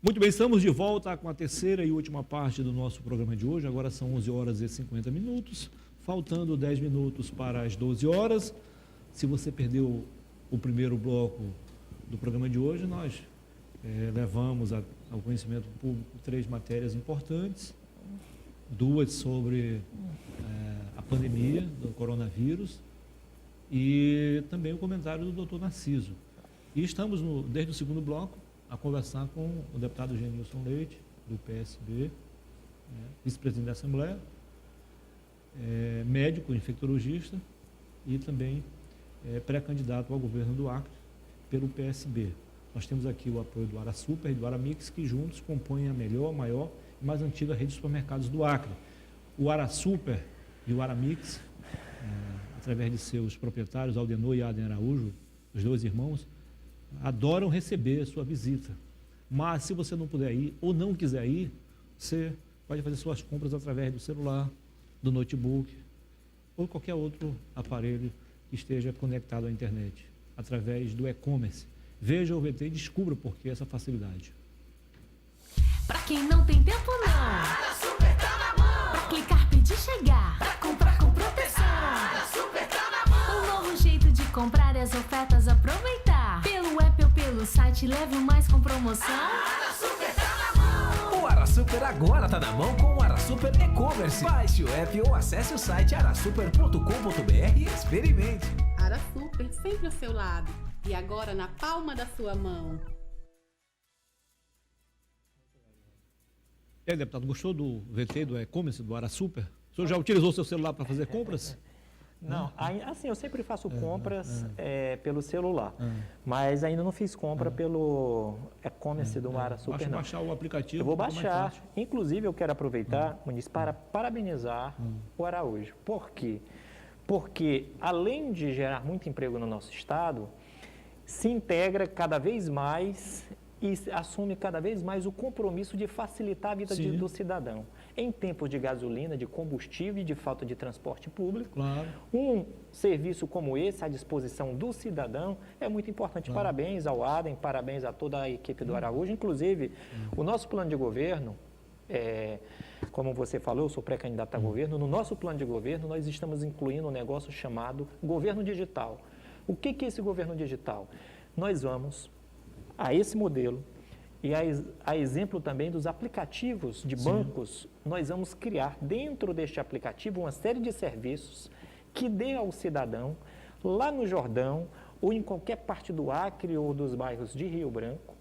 Muito bem, estamos de volta com a terceira e última parte do nosso programa de hoje. Agora são 11 horas e 50 minutos, faltando 10 minutos para as 12 horas. Se você perdeu o primeiro bloco do programa de hoje, nós levamos ao conhecimento público 3 matérias importantes, 2 sobre a pandemia do coronavírus e também o comentário do Dr. Narciso. E estamos, desde o segundo bloco, a conversar com o deputado Genilson Leite, do PSB, vice-presidente da Assembleia, médico, infectologista e também pré-candidato ao governo do Acre pelo PSB. Nós temos aqui o apoio do AraSuper e do Aramix, que juntos compõem a melhor, maior e mais antiga rede de supermercados do Acre. O AraSuper e o Aramix, através de seus proprietários, Aldenor e Aden Araújo, os 2 irmãos, adoram receber a sua visita. Mas se você não puder ir ou não quiser ir, você pode fazer suas compras através do celular, do notebook ou qualquer outro aparelho que esteja conectado à internet, através do e-commerce. Veja o VT e descubra por que essa facilidade. Pra quem não tem tempo não, AraSuper tá na mão. Pra clicar, pedir, chegar, pra comprar com proteção, AraSuper tá na mão. Um novo jeito de comprar e as ofertas aproveitar. Pelo app ou pelo site, leve o mais com promoção. AraSuper tá na mão. O AraSuper agora tá na mão com o AraSuper E-Commerce. Baixe o app ou acesse o site arasuper.com.br e experimente. AraSuper sempre ao seu lado e agora na palma da sua mão. E aí, deputado, gostou do VT, do e-commerce, do AraSuper? O senhor já utilizou o seu celular para fazer compras? Não, assim, eu sempre faço compras pelo celular, mas ainda não fiz compra pelo e-commerce do AraSuper, Basta não. baixar o aplicativo. Eu vou mais baixar. fácil. Inclusive, eu quero aproveitar, Muniz, para parabenizar o Araújo. Por quê? Porque, além de gerar muito emprego no nosso estado, se integra cada vez mais e assume cada vez mais o compromisso de facilitar a vida do cidadão. Em tempos de gasolina, de combustível e de falta de transporte público, Claro. um serviço como esse à disposição do cidadão é muito importante. Claro. Parabéns ao Adem, parabéns a toda a equipe do Araújo. Inclusive, o nosso plano de governo, como você falou, eu sou pré-candidato a governo, no nosso plano de governo nós estamos incluindo um negócio chamado governo digital. O que é esse governo digital? Nós vamos a esse modelo e a exemplo também dos aplicativos de bancos, nós vamos criar dentro deste aplicativo uma série de serviços que dê ao cidadão, lá no Jordão ou em qualquer parte do Acre ou dos bairros de Rio Branco,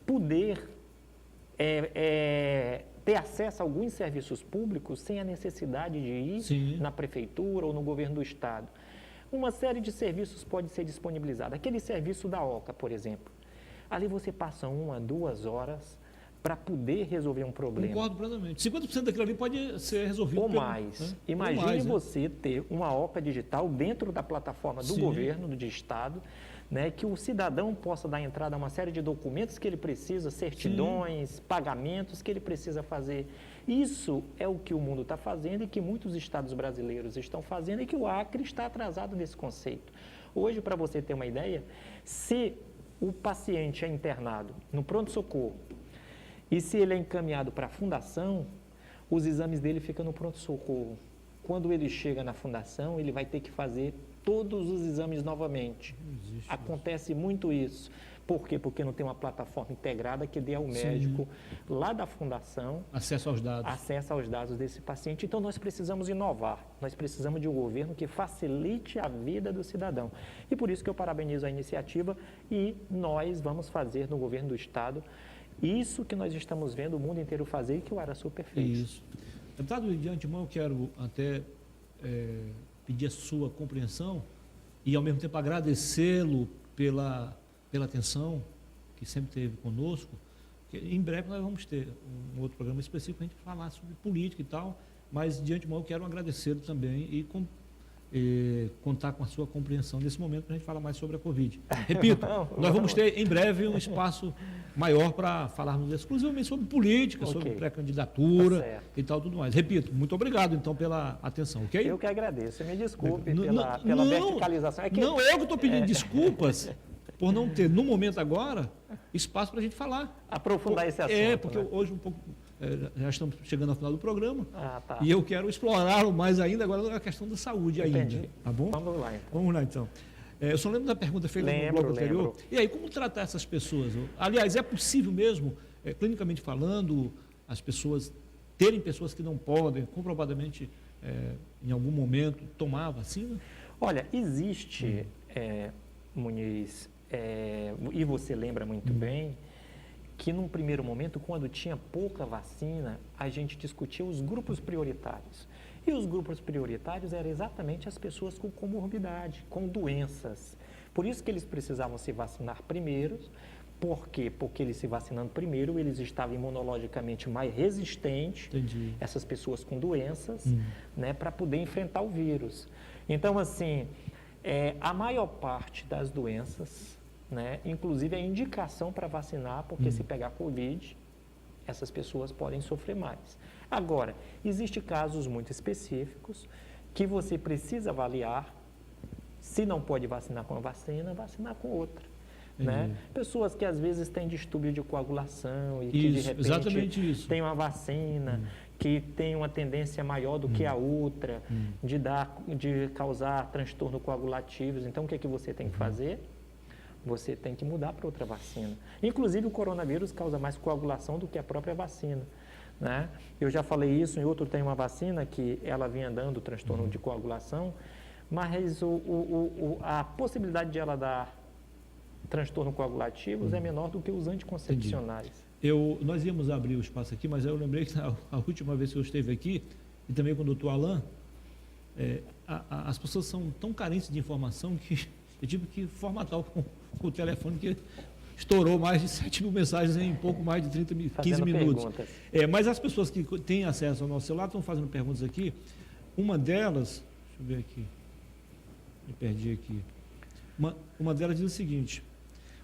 poder ter acesso a alguns serviços públicos sem a necessidade de ir na prefeitura ou no governo do estado. Uma série de serviços pode ser disponibilizada. Aquele serviço da OCA, por exemplo. Ali você passa 1 a 2 horas para poder resolver um problema. Concordo plenamente. 50% daquilo ali pode ser resolvido. Ou mais. Imagine você ter uma OCA digital dentro da plataforma do governo, do estado, né, que o cidadão possa dar entrada a uma série de documentos que ele precisa, certidões, pagamentos que ele precisa fazer. Isso é o que o mundo está fazendo e que muitos estados brasileiros estão fazendo e que o Acre está atrasado nesse conceito. Hoje, para você ter uma ideia, se o paciente é internado no pronto-socorro e se ele é encaminhado para a fundação, os exames dele ficam no pronto-socorro. Quando ele chega na fundação, ele vai ter que fazer todos os exames novamente. Acontece muito isso. Por quê? Porque não tem uma plataforma integrada que dê ao médico lá da fundação acesso aos dados desse paciente. Então, nós precisamos inovar. Nós precisamos de um governo que facilite a vida do cidadão. E por isso que eu parabenizo a iniciativa e nós vamos fazer no governo do estado isso que nós estamos vendo o mundo inteiro fazer e que o AraSuper fez. Isso. Deputado, de antemão, eu quero até pedir a sua compreensão e, ao mesmo tempo, agradecê-lo pela atenção que sempre teve conosco. Que em breve nós vamos ter um outro programa específico para a gente falar sobre política e tal, mas, de antemão, eu quero agradecê-lo também e contar com a sua compreensão nesse momento para a gente falar mais sobre a Covid. Repito, nós vamos ter em breve um espaço maior para falarmos exclusivamente sobre política, sobre pré-candidatura e tal, tudo mais. Repito, muito obrigado então pela atenção, ok? Eu que agradeço, me desculpe pela verticalização. Não, eu que estou pedindo desculpas. por não ter, no momento agora, espaço para a gente falar. Aprofundar esse assunto. Porque né? hoje já estamos chegando ao final do programa, Tá. e eu quero explorá-lo mais ainda agora na questão da saúde Entendi. ainda, tá bom? Vamos lá, então. Eu só lembro da pergunta feita no bloco anterior. E aí, como tratar essas pessoas? Aliás, é possível mesmo, clinicamente falando, as pessoas terem pessoas que não podem, comprovadamente, em algum momento, tomar a vacina? Olha, existe, Muniz, e você lembra muito bem, que num primeiro momento, quando tinha pouca vacina, a gente discutia os grupos prioritários. E os grupos prioritários eram exatamente as pessoas com comorbidade, com doenças. Por isso que eles precisavam se vacinar primeiro. Por quê? Porque eles se vacinando primeiro, eles estavam imunologicamente mais resistentes, Entendi. essas pessoas com doenças, né, para poder enfrentar o vírus. Então, assim, a maior parte das doenças, né, inclusive a indicação para vacinar, porque se pegar Covid, essas pessoas podem sofrer mais. Agora, existem casos muito específicos que você precisa avaliar, se não pode vacinar com a vacina, vacinar com outra. Né? Pessoas que às vezes têm distúrbio de coagulação e que de repente tem uma vacina que tem uma tendência maior do que a outra de causar transtorno coagulativos. Então, o que é que você tem que fazer? Você tem que mudar para outra vacina. Inclusive, o coronavírus causa mais coagulação do que a própria vacina. Né? Eu já falei isso, em outro tem uma vacina que ela vinha dando transtorno de coagulação, mas a possibilidade de ela dar transtorno coagulativos é menor do que os anticoncepcionais. Nós íamos abrir o espaço aqui, mas eu lembrei que a última vez que eu esteve aqui, e também com o doutor Alain, as pessoas são tão carentes de informação que eu tive que formatar o telefone, que estourou mais de 7 mil mensagens em pouco mais de 15 minutos. Mas as pessoas que têm acesso ao nosso celular estão fazendo perguntas aqui. Uma delas, deixa eu ver aqui, me perdi aqui. Uma delas diz o seguinte: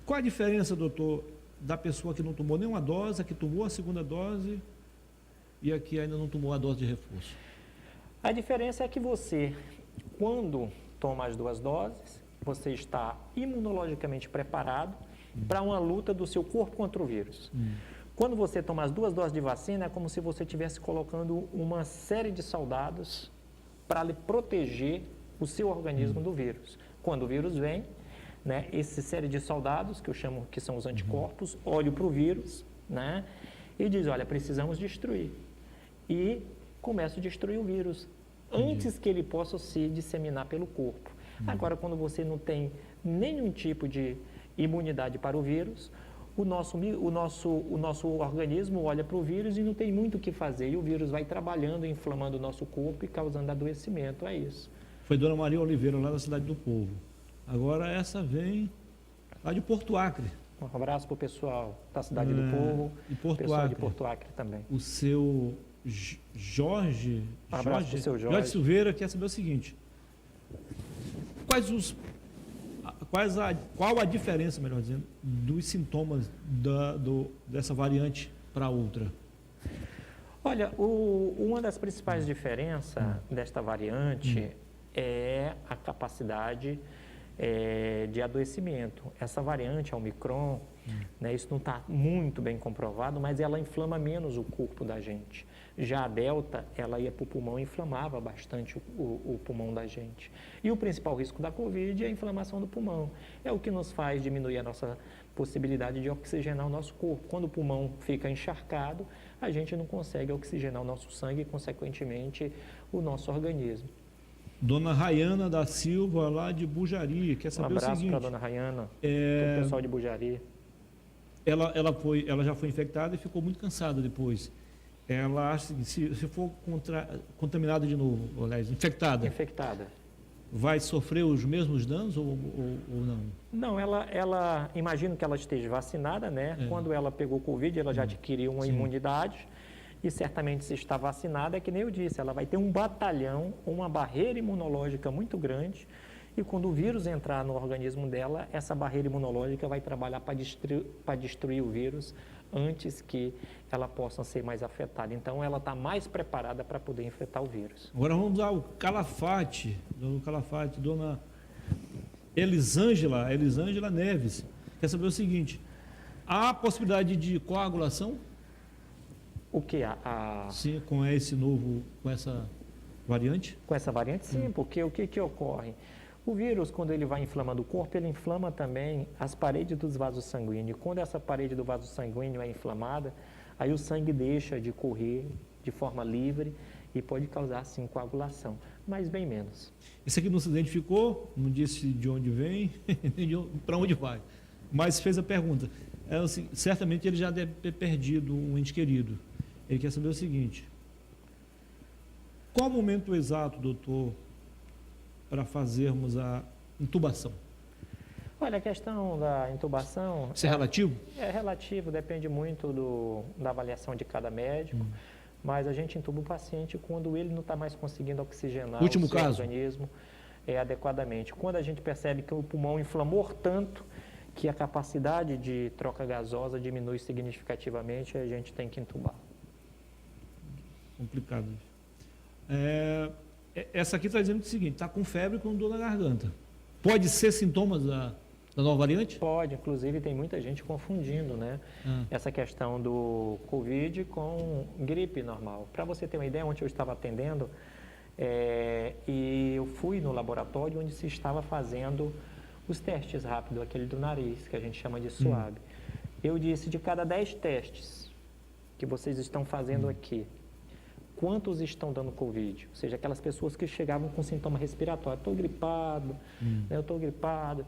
qual a diferença, doutor, da pessoa que não tomou nenhuma dose, a que tomou a segunda dose e a que ainda não tomou a dose de reforço? A diferença é que você, quando toma as 2 doses, você está imunologicamente preparado para uma luta do seu corpo contra o vírus. Quando você toma as 2 doses de vacina, é como se você estivesse colocando uma série de soldados para lhe proteger o seu organismo do vírus. Quando o vírus vem, né, essa série de soldados, que eu chamo que são os anticorpos, olham para o vírus, né, e dizem, olha, precisamos destruir. E começam a destruir o vírus antes que ele possa se disseminar pelo corpo. Agora, quando você não tem nenhum tipo de imunidade para o vírus, o nosso organismo olha para o vírus e não tem muito o que fazer. E o vírus vai trabalhando, inflamando o nosso corpo e causando adoecimento. É isso. Foi Dona Maria Oliveira, lá da Cidade do Povo. Agora essa vem lá de Porto Acre. Um abraço para o pessoal da Cidade do Povo, e Porto pessoal Acre. de Porto Acre também. O seu Jorge, Um abraço para o seu Jorge. Jorge Silveira quer saber o seguinte: qual a diferença, melhor dizendo, dos sintomas dessa variante para outra? Olha, uma das principais diferenças desta variante é a capacidade de adoecimento. Essa variante, a Omicron, né, isso não está muito bem comprovado, mas ela inflama menos o corpo da gente. Já a Delta, ela ia para o pulmão e inflamava bastante o pulmão da gente. E o principal risco da Covid é a inflamação do pulmão. É o que nos faz diminuir a nossa possibilidade de oxigenar o nosso corpo. Quando o pulmão fica encharcado, a gente não consegue oxigenar o nosso sangue e, consequentemente, o nosso organismo. Dona Rayana da Silva, lá de Bujari, quer saber o seguinte... Um abraço para a Dona Rayana, o pessoal de Bujari. Ela já foi infectada e ficou muito cansada depois. Ela acha que se for contaminada de novo, infectada, vai sofrer os mesmos danos ou não? Não, ela imagino que ela esteja vacinada, né? Quando ela pegou Covid, ela já adquiriu uma imunidade e certamente se está vacinada, é que nem eu disse, ela vai ter um batalhão, uma barreira imunológica muito grande e quando o vírus entrar no organismo dela, essa barreira imunológica vai trabalhar para destruir o vírus antes que ela possa ser mais afetada. Então, ela está mais preparada para poder enfrentar o vírus. Agora vamos ao Calafate. Dona Elisângela Neves quer saber o seguinte: há possibilidade de coagulação? O que? Sim, com essa variante? Com essa variante, sim, porque o que ocorre? O vírus, quando ele vai inflamando o corpo, ele inflama também as paredes dos vasos sanguíneos. Quando essa parede do vaso sanguíneo é inflamada, aí o sangue deixa de correr de forma livre e pode causar, sim, coagulação, mas bem menos. Esse aqui não se identificou, não disse de onde vem, nem para onde vai, mas fez a pergunta. Assim, certamente ele já deve ter perdido um ente querido. Ele quer saber o seguinte: qual o momento exato, doutor, para fazermos a intubação? Olha, a questão da intubação... Isso é relativo? É relativo, depende muito da avaliação de cada médico, mas a gente intuba o paciente quando ele não está mais conseguindo oxigenar o seu organismo adequadamente. Quando a gente percebe que o pulmão inflamou tanto que a capacidade de troca gasosa diminui significativamente, a gente tem que intubar. Complicado. Essa aqui está dizendo o seguinte: está com febre e com dor na garganta. Pode ser sintomas da nova variante? Pode, inclusive tem muita gente confundindo, né? Essa questão do Covid com gripe normal. Para você ter uma ideia, ontem eu estava atendendo e eu fui no laboratório onde se estava fazendo os testes rápidos, aquele do nariz, que a gente chama de SWAB. Eu disse, de cada 10 testes que vocês estão fazendo aqui, quantos estão dando Covid? Ou seja, aquelas pessoas que chegavam com sintoma respiratório. Estou gripado, eu estou gripado.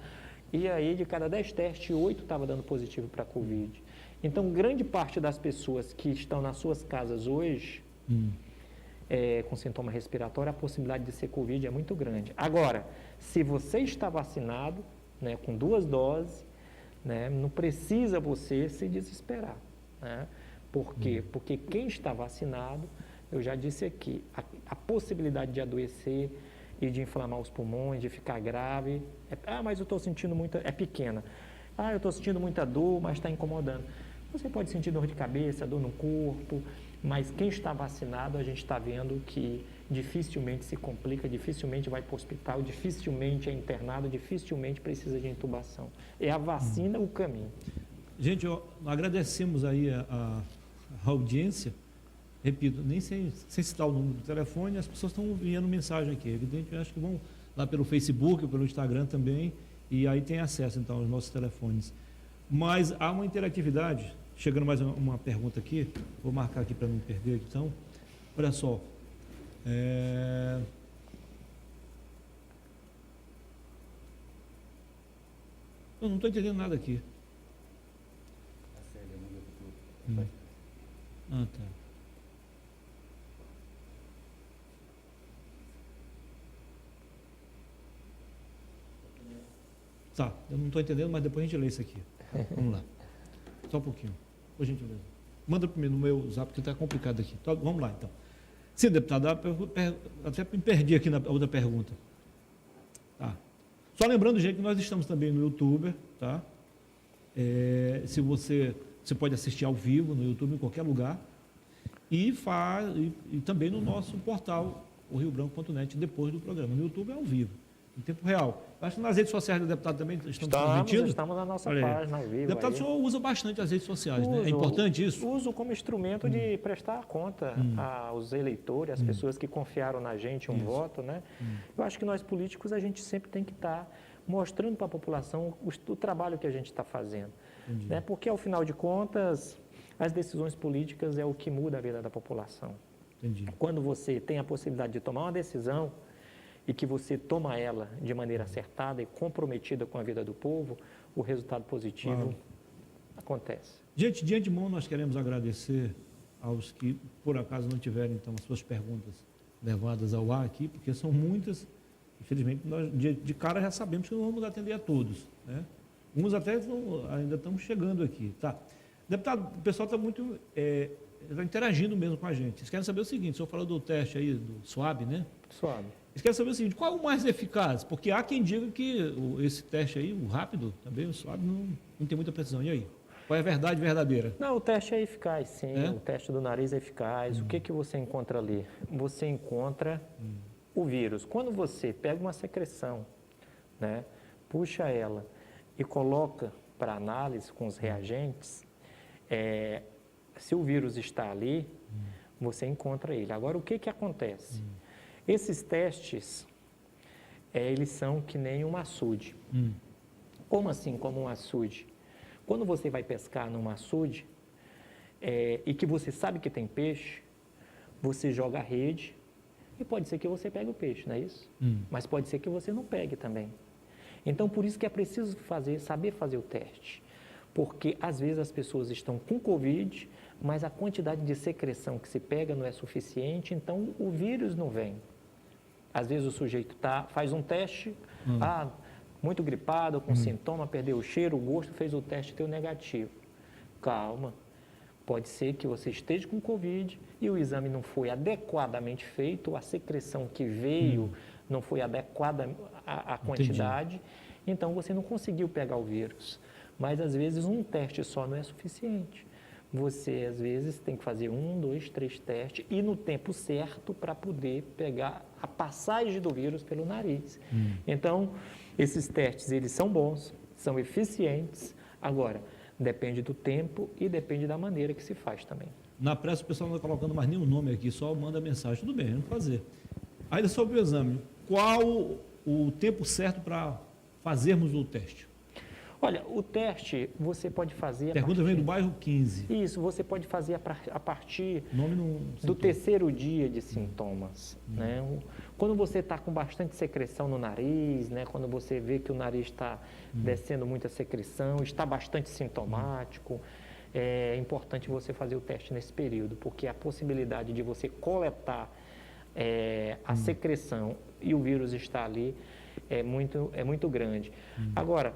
E aí, de cada 10 testes, 8 estavam dando positivo para Covid. Então, grande parte das pessoas que estão nas suas casas hoje, com sintoma respiratório, a possibilidade de ser Covid é muito grande. Agora, se você está vacinado, né, com 2 doses, né, não precisa você se desesperar. Né? Por quê? Porque quem está vacinado, eu já disse aqui, a possibilidade de adoecer e de inflamar os pulmões, de ficar grave, mas eu estou sentindo muita, é pequena. Eu estou sentindo muita dor, mas está incomodando. Você pode sentir dor de cabeça, dor no corpo, mas quem está vacinado, a gente está vendo que dificilmente se complica, dificilmente vai para o hospital, dificilmente é internado, dificilmente precisa de intubação. É a vacina o caminho. Gente, agradecemos aí a audiência. Repito, nem sem citar o número do telefone, as pessoas estão enviando mensagem aqui. Evidentemente, acho que vão lá pelo Facebook, pelo Instagram também, e aí tem acesso, então, aos nossos telefones. Mas há uma interatividade. Chegando mais uma pergunta aqui, vou marcar aqui para não perder, então. Olha só. Eu não estou entendendo nada aqui. Tá. Tá, eu não estou entendendo, mas depois a gente lê isso aqui. Vamos lá. Só um pouquinho, por gentileza. Manda para mim no meu zap, que está complicado aqui. Então, vamos lá, então. Sim, deputado, até me perdi aqui na outra pergunta. Tá. Só lembrando, gente, que nós estamos também no YouTube, tá? Se você pode assistir ao vivo no YouTube, em qualquer lugar. E também no nosso portal, o riobranco.net, depois do programa. No YouTube é ao vivo, em tempo real. Acho que nas redes sociais do deputado também estamos transmitindo. Estamos na nossa página ao vivo. Deputado, o senhor usa bastante as redes sociais, né? É importante isso? Uso como instrumento de prestar conta aos eleitores, às pessoas que confiaram na gente um voto, né? Eu acho que nós políticos, a gente sempre tem que estar mostrando para a população o trabalho que a gente está fazendo. Né? Porque, ao final de contas, as decisões políticas é o que muda a vida da população. Entendi. Quando você tem a possibilidade de tomar uma decisão e que você toma ela de maneira acertada e comprometida com a vida do povo, o resultado positivo acontece. Gente, de antemão, nós queremos agradecer aos que, por acaso, não tiverem, então, as suas perguntas levadas ao ar aqui, porque são muitas. Infelizmente, nós de cara já sabemos que não vamos atender a todos, né? Uns até ainda estamos chegando aqui, tá? Deputado, o pessoal está muito tá interagindo mesmo com a gente. Eles querem saber o seguinte: o senhor falou do teste aí, do SWAB, né? SWAB. Eles querem saber o seguinte: qual é o mais eficaz? Porque há quem diga que esse teste aí, o rápido, também, o SWAB, não tem muita precisão. E aí? Qual é a verdade verdadeira? Não, o teste é eficaz, sim. O teste do nariz é eficaz. O que você encontra ali? Você encontra o vírus. Quando você pega uma secreção, né, puxa ela e coloca para análise com os reagentes, se o vírus está ali, você encontra ele. Agora, o que acontece? Esses testes, eles são que nem um açude. Como assim, como um açude? Quando você vai pescar num açude, e que você sabe que tem peixe, você joga a rede e pode ser que você pegue o peixe, não é isso? Mas pode ser que você não pegue também. Então, por isso que é preciso saber fazer o teste. Porque, às vezes, as pessoas estão com Covid, mas a quantidade de secreção que se pega não é suficiente, então o vírus não vem. Às vezes o sujeito faz um teste, muito gripado, com sintoma, perdeu o cheiro, o gosto, fez o teste e deu negativo. Calma, pode ser que você esteja com Covid e o exame não foi adequadamente feito, a secreção que veio não foi adequada à quantidade, então você não conseguiu pegar o vírus. Mas às vezes um teste só não é suficiente. Você, às vezes, tem que fazer 1, 2, 3 testes e no tempo certo para poder pegar a passagem do vírus pelo nariz. Então, esses testes, eles são bons, são eficientes. Agora, depende do tempo e depende da maneira que se faz também. Na pressa, o pessoal não está colocando mais nenhum nome aqui, só manda mensagem. Tudo bem, vamos fazer. Ainda sobre o exame, qual o tempo certo para fazermos o teste? Olha, o teste você pode fazer... Pergunta vem do bairro 15. Isso, você pode fazer a partir do terceiro dia de sintomas. Né? Quando você está com bastante secreção no nariz, né? Quando você vê que o nariz está descendo muita secreção, está bastante sintomático, é importante você fazer o teste nesse período, porque a possibilidade de você coletar a secreção e o vírus estar ali é muito grande. Agora,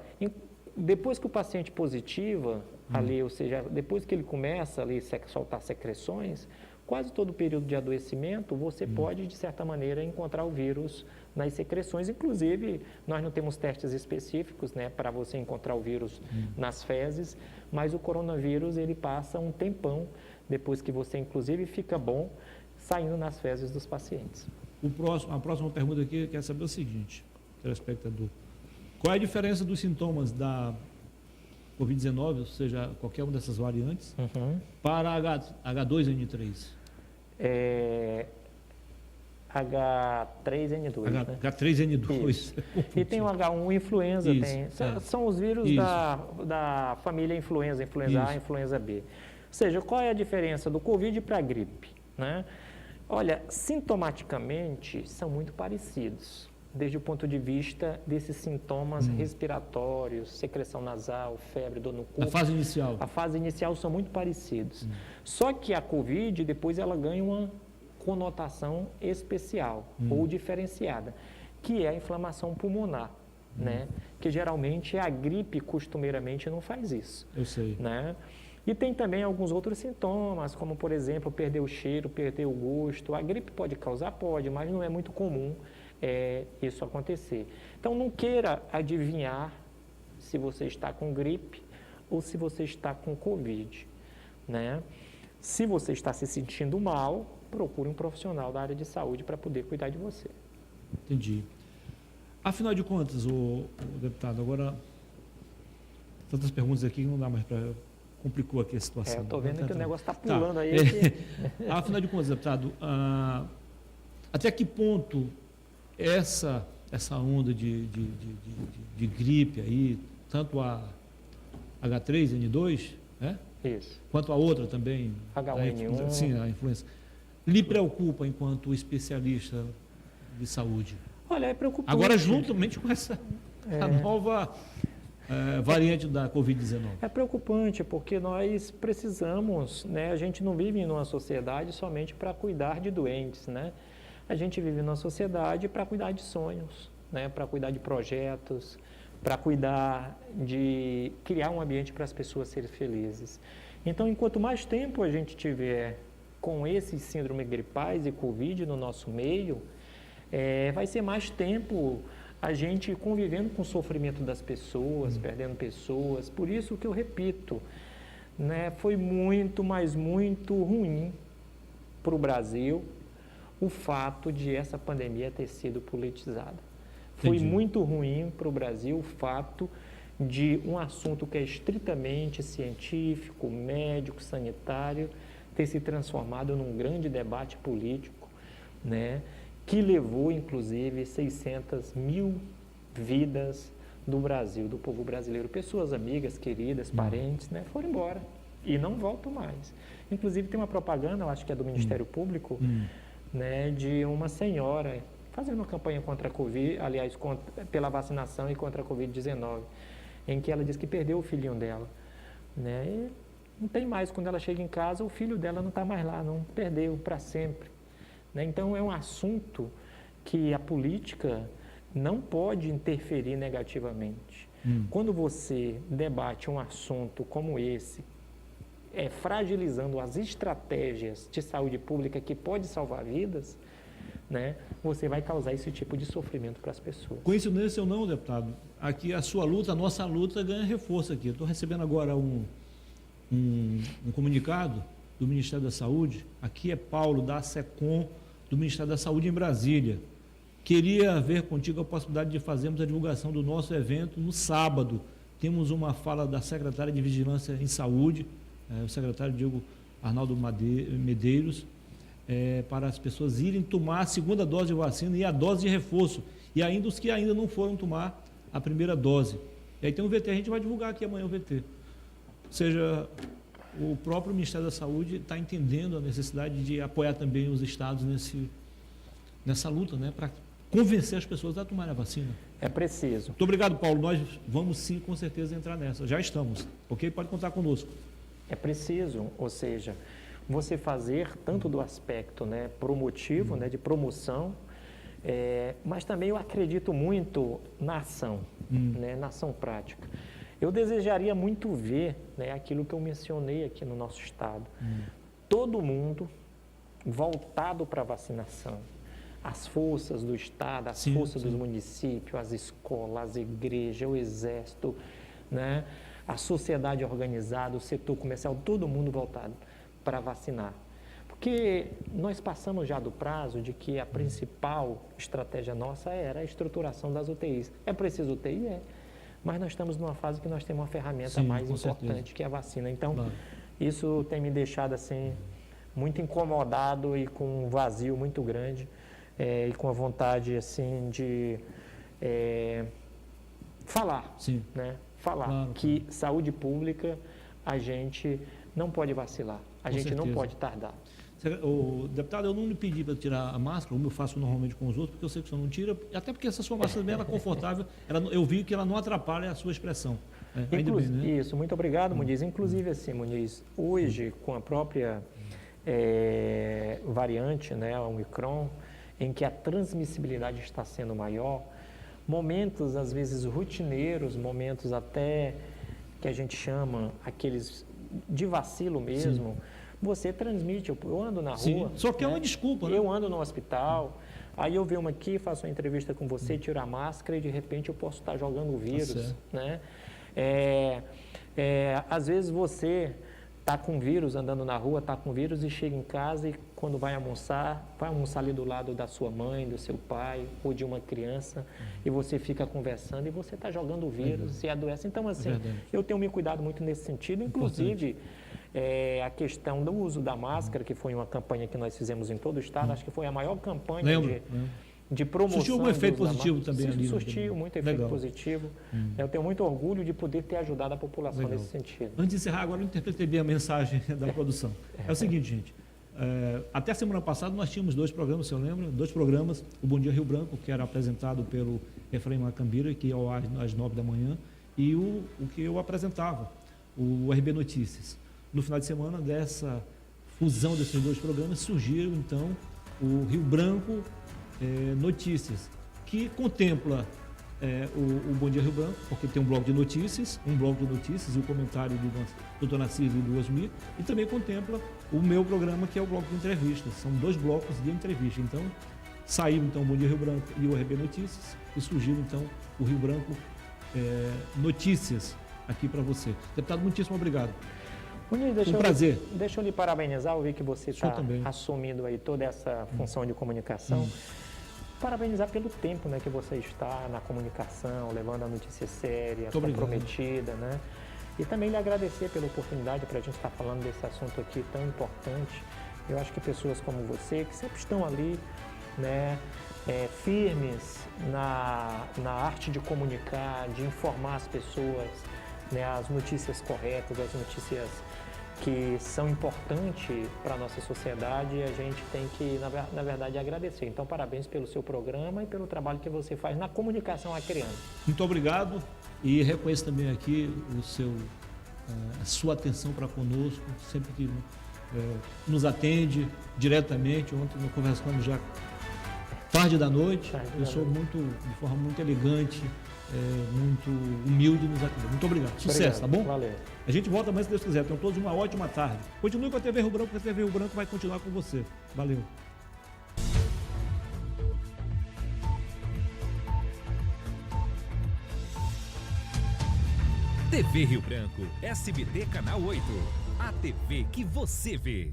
depois que o paciente positiva, ali, ou seja, depois que ele começa ali a soltar secreções, quase todo o período de adoecimento, você pode, de certa maneira, encontrar o vírus nas secreções. Inclusive, nós não temos testes específicos, né, para você encontrar o vírus nas fezes, mas o coronavírus, ele passa um tempão, depois que você, inclusive, fica bom, saindo nas fezes dos pacientes. A próxima pergunta aqui quer saber o seguinte, telespectador. Qual é a diferença dos sintomas da Covid-19, ou seja, qualquer uma dessas variantes, para H2N3? H3N2. Né? H3N2. E tem o H1 influenza. São os vírus da família influenza A, influenza B. Ou seja, qual é a diferença do Covid para a gripe? Né? Olha, sintomaticamente são muito parecidos, desde o ponto de vista desses sintomas respiratórios, secreção nasal, febre, dor no corpo. A fase inicial. A fase inicial são muito parecidos. Só que a Covid, depois ela ganha uma conotação especial ou diferenciada, que é a inflamação pulmonar, né? Que geralmente a gripe costumeiramente não faz isso. Eu sei. Né? E tem também alguns outros sintomas, como por exemplo, perder o cheiro, perder o gosto. A gripe pode causar? Pode, mas não é muito comum isso acontecer. Então, não queira adivinhar se você está com gripe ou se você está com Covid, né? Se você está se sentindo mal, procure um profissional da área de saúde para poder cuidar de você. Entendi. Afinal de contas, o deputado, agora, tantas perguntas aqui que não dá mais para... Complicou aqui a situação. Eu estou vendo que o negócio está pulando aí. Afinal de contas, deputado, até que ponto essa onda de gripe aí, tanto a H3N2, né? Isso. Quanto a outra também, H1N1. Sim, a influenza, lhe preocupa enquanto especialista de saúde? Olha, é preocupante. Agora, juntamente com essa a nova variante da Covid-19. É preocupante, porque nós precisamos, né? A gente não vive numa sociedade somente para cuidar de doentes, né? A gente vive numa sociedade para cuidar de sonhos, né? Para cuidar de projetos, para cuidar de criar um ambiente para as pessoas serem felizes. Então, enquanto mais tempo a gente tiver com esses síndromes gripais e Covid no nosso meio, vai ser mais tempo a gente convivendo com o sofrimento das pessoas, perdendo pessoas. Por isso que eu repito, né, foi muito, mas muito ruim para o Brasil o fato de essa pandemia ter sido politizada. Foi muito ruim para o Brasil o fato de um assunto que é estritamente científico, médico, sanitário, ter se transformado num grande debate político, né, que levou, inclusive, 600 mil vidas do Brasil, do povo brasileiro. Pessoas amigas, queridas, parentes, né, foram embora e não voltam mais. Inclusive, tem uma propaganda, eu acho que é do Ministério Público, né, de uma senhora fazendo uma campanha contra a Covid, aliás, pela vacinação e contra a Covid-19, em que ela diz que perdeu o filhinho dela, né, e não tem mais. Quando ela chega em casa, o filho dela não está mais lá, não, perdeu para sempre, né? Então, é um assunto que a política não pode interferir negativamente. Quando você debate um assunto como esse, fragilizando as estratégias de saúde pública que pode salvar vidas, né, você vai causar esse tipo de sofrimento para as pessoas. Coincidência ou não, deputado, aqui a sua luta, a nossa luta ganha reforço aqui. Eu estou recebendo agora um comunicado do Ministério da Saúde. Aqui é Paulo, da SECOM, do Ministério da Saúde em Brasília. Queria ver contigo a possibilidade de fazermos a divulgação do nosso evento no sábado. Temos uma fala da secretária de Vigilância em Saúde, o secretário Diego Arnaldo Medeiros, para as pessoas irem tomar a segunda dose de vacina e a dose de reforço, e ainda os que ainda não foram tomar a primeira dose. E aí tem um VT, a gente vai divulgar aqui amanhã o VT. Ou seja, o próprio Ministério da Saúde está entendendo a necessidade de apoiar também os estados nessa luta, né, para convencer as pessoas a tomarem a vacina. É preciso. Muito obrigado, Paulo. Nós vamos sim, com certeza, entrar nessa. Já estamos, ok? Pode contar conosco. É preciso, ou seja, você fazer tanto do aspecto, né, promotivo, né, de promoção, mas também eu acredito muito na ação, né, na ação prática. Eu desejaria muito ver, né, aquilo que eu mencionei aqui no nosso estado. Todo mundo voltado para a vacinação. As forças do estado, as forças dos municípios, as escolas, as igrejas, o exército, né, a sociedade organizada, o setor comercial, todo mundo voltado para vacinar. Porque nós passamos já do prazo de que a principal estratégia nossa era a estruturação das UTIs. É preciso UTI? Mas nós estamos numa fase que nós temos uma ferramenta mais importante, que é a vacina. Então, isso tem me deixado assim muito incomodado e com um vazio muito grande, e com a vontade assim de falar, né? Falar que saúde pública a gente não pode vacilar, a gente não pode tardar. O deputado, eu não lhe pedi para tirar a máscara, como eu faço normalmente com os outros, porque eu sei que o senhor não tira, até porque essa sua máscara também é confortável, eu vi que ela não atrapalha a sua expressão. Ainda bem, né? Isso, muito obrigado, Muniz. Inclusive, assim, Muniz, hoje, com a própria variante, né, a Omicron, em que a transmissibilidade está sendo maior, momentos, às vezes, rotineiros, momentos até que a gente chama aqueles de vacilo mesmo, você transmite. Eu ando na rua. Só que é uma desculpa, né? Eu ando no hospital, aí eu venho aqui, faço uma entrevista com você, tiro a máscara e de repente eu posso estar jogando o vírus, né? Às vezes você está com vírus, andando na rua, está com vírus e chega em casa e quando vai almoçar ali do lado da sua mãe, do seu pai ou de uma criança e você fica conversando e você está jogando o vírus e adoece. Então, assim, eu tenho me cuidado muito nesse sentido, inclusive a questão do uso da máscara, que foi uma campanha que nós fizemos em todo o estado, acho que foi a maior campanha de promoção. Surtiu um efeito positivo também ali. Surtiu muito efeito positivo. Eu tenho muito orgulho de poder ter ajudado a população nesse sentido. Antes de encerrar, agora eu interpretei bem a mensagem da produção. É o seguinte, gente. Até a semana passada nós tínhamos 2 programas, você lembra? 2 programas. O Bom Dia Rio Branco, que era apresentado pelo Efraim Macambira, que ia ao ar às 9 da manhã, e o que eu apresentava, o RB Notícias. No final de semana, dessa fusão desses 2 programas, surgiram, então, o Rio Branco Notícias, que contempla o Bom Dia Rio Branco, porque tem um bloco de notícias e o comentário do Dr. Narciso e do Osmir, e também contempla o meu programa, que é o bloco de entrevistas. São 2 blocos de entrevista. Então, saiu então o Bom Dia Rio Branco e o RB Notícias, e surgiu então o Rio Branco Notícias aqui para você. Deputado, muitíssimo obrigado. Um prazer. Deixa eu lhe parabenizar, eu vi que você está assumindo aí toda essa função de comunicação. parabenizar pelo tempo, né, que você está na comunicação, levando a notícia séria, comprometida, né? E também lhe agradecer pela oportunidade para a gente estar falando desse assunto aqui tão importante. Eu acho que pessoas como você, que sempre estão ali, né, firmes na arte de comunicar, de informar as pessoas, né, as notícias corretas, as notícias que são importantes para a nossa sociedade, a gente tem que, na verdade, agradecer. Então, parabéns pelo seu programa e pelo trabalho que você faz na comunicação à criança. Muito obrigado e reconheço também aqui a sua atenção para conosco, sempre que nos atende diretamente. Ontem nós conversamos já tarde da noite, pessoa de forma muito elegante, muito humilde nos atender. Muito obrigado. Sucesso, tá bom? Valeu. A gente volta mais se Deus quiser. Tenham todos uma ótima tarde. Continue com a TV Rio Branco, porque a TV Rio Branco vai continuar com você. Valeu. TV Rio Branco, SBT Canal 8. A TV que você vê.